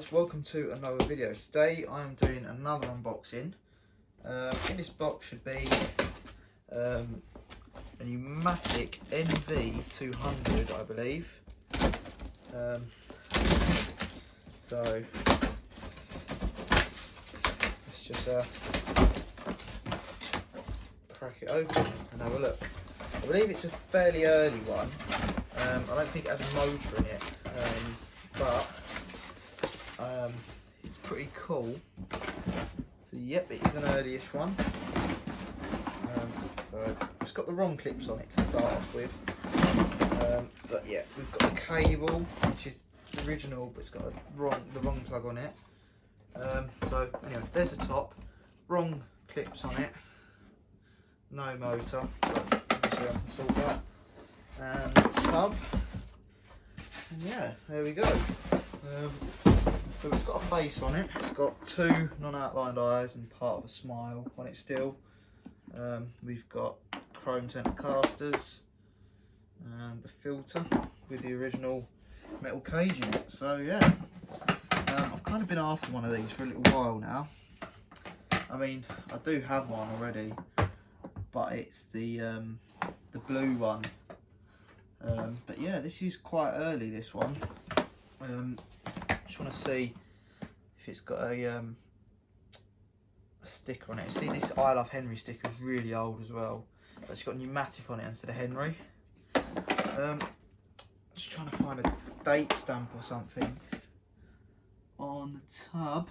guys, welcome to another video. Today I am doing another unboxing. In this box should be a Numatic nv200, I believe. So let's just crack it open and have a look. I believe it's a fairly early one. I don't think it has a motor in it, but it's pretty cool. So yep, it is an early-ish one. So it's got the wrong clips on it to start off with, but yeah, we've got the cable, which is the original, but it's got the wrong plug on it. So anyway, there's the top, wrong clips on it, no motor, but obviously I can sort that, and the tub, and yeah, there we go. So it's got a face on it. It's got two non-outlined eyes and part of a smile on it still. We've got chrome centre casters and the filter with the original metal cage in it. So yeah, I've kind of been after one of these for a little while now. I mean, I do have one already, but it's the blue one. But yeah, this is quite early, this one. Just want to see if it's got a sticker on it. See, this I Love Henry sticker is really old as well, but it's got Numatic on it instead of Henry. Just trying to find a date stamp or something on the tub.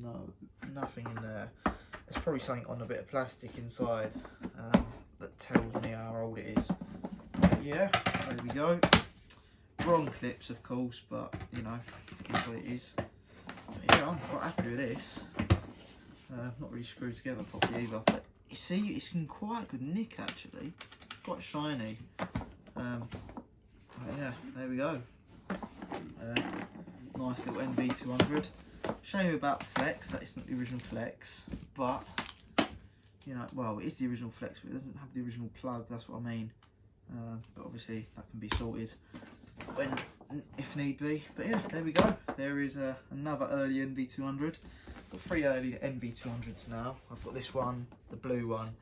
No, nothing in there. There's probably something on a bit of plastic inside that tells me how old it is. But yeah, there we go. Wrong clips, of course, but you know, that's what it is. But yeah, I'm quite happy with this. Not really screwed together properly either, but you see, it's in quite a good nick actually. Quite shiny. But yeah, there we go. Nice little nv200. Shame about the flex, that isn't the original flex, but you know, well, it is the original flex, but it doesn't have the original plug, that's what I mean. But obviously that can be sorted when, if need be. But yeah, there we go. There is another early nv200. Got three early nv200s now. I've got this one, the blue one,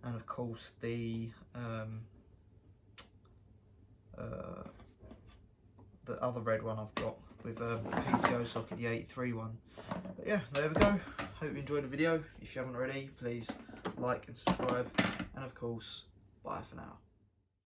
and of course the other red one I've got with a PTO socket, the 83 one. But yeah, there we go. Hope you enjoyed the video. If you haven't already, please like and subscribe, and of course, bye for now.